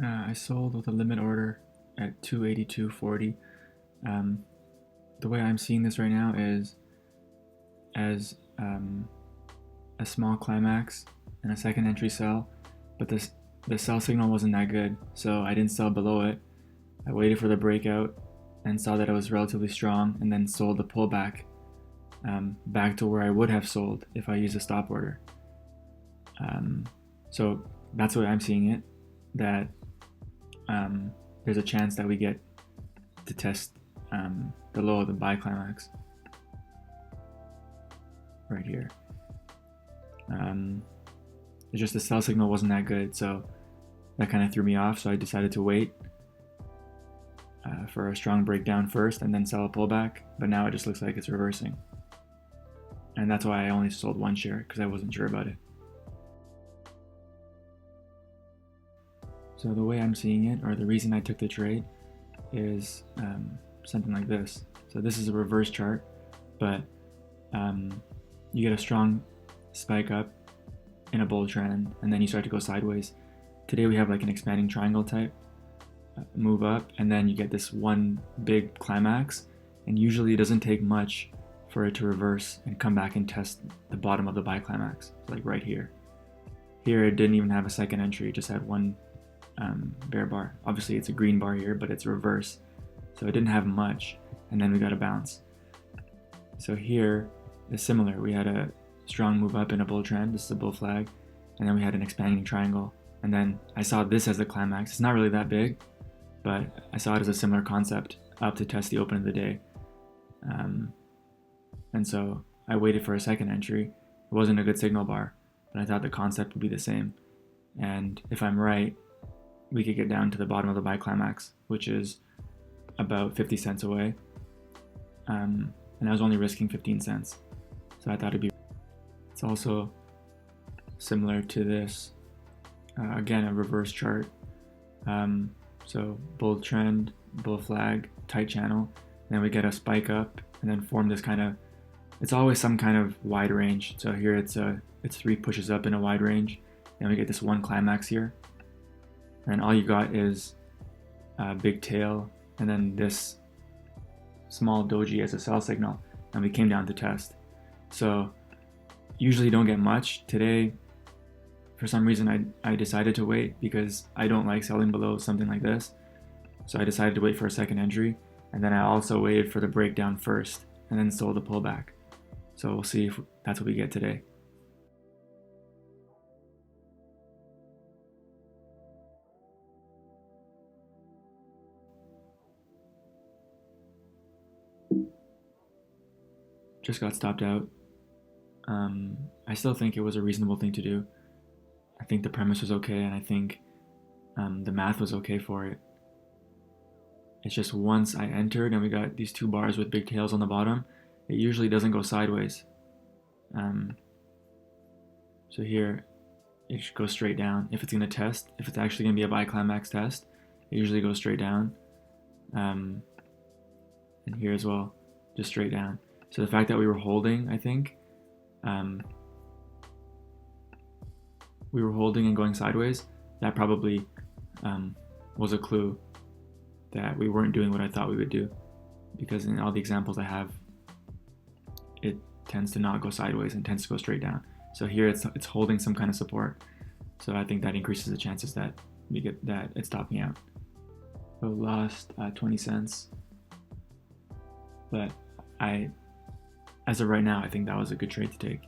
I sold with a limit order at 282.40. Um, the way I'm seeing this right now is as a small climax and a second entry sell, but the sell signal wasn't that good, so I didn't sell below it. I waited for the breakout and saw that it was relatively strong, and then sold the pullback back to where I would have sold if I used a stop order. So that's the way I'm seeing it. That there's a chance that we get to test the low of the buy climax right here. It's just the sell signal wasn't that good, so that kind of threw me off. So I decided to wait for a strong breakdown first and then sell a pullback. But now it just looks like it's reversing, and that's why I only sold one share, because I wasn't sure about it. So the way I'm seeing it, or the reason I took the trade, is something like this. So this is a reverse chart, but you get a strong spike up in a bull trend, and then you start to go sideways. Today we have like an expanding triangle type move up, and then you get this one big climax, and usually it doesn't take much for it to reverse and come back and test the bottom of the buy climax, like right here. Here it didn't even have a second entry, it just had one bear bar. Obviously it's a green bar here, but it's reverse, so it didn't have much, and then we got a bounce. So here is similar. We had a strong move up in a bull trend, this is a bull flag, and then we had an expanding triangle, and then I saw this as a climax. It's not really that big, but I saw it as a similar concept up to test the open of the day. And so I waited for a second entry. It wasn't a good signal bar, but I thought the concept would be the same. And if I'm right, we could get down to the bottom of the buy climax, which is about 50 cents away. And I was only risking 15 cents. So I thought it'd be... It's also similar to this. Again, a reverse chart. So bull trend, bull flag, tight channel. Then we get a spike up and then form this kind of... It's always some kind of wide range. So here it's three pushes up in a wide range. Then we get this one climax here. And all you got is a big tail and then this small doji as a sell signal, and we came down to test. So usually don't get much. Today, for some reason, I decided to wait because I don't like selling below something like this. So I decided to wait for a second entry, and then I also waited for the breakdown first and then sold the pullback. So we'll see if that's what we get today. Just got stopped out. I still think it was a reasonable thing to do. I think the premise was okay, and I think the math was okay for it. It's just once I entered and we got these two bars with big tails on the bottom, it usually doesn't go sideways. So here, it should go straight down. If it's going to test, if it's actually going to be a buy climax test, it usually goes straight down. And here as well, just straight down. So the fact that we were holding, I think, we were holding and going sideways, that probably was a clue that we weren't doing what I thought we would do, because in all the examples I have, it tends to not go sideways and tends to go straight down. So here it's holding some kind of support, so I think that increases the chances that we get that it's topping out. So lost 20 cents, but as of right now, I think that was a good trade to take.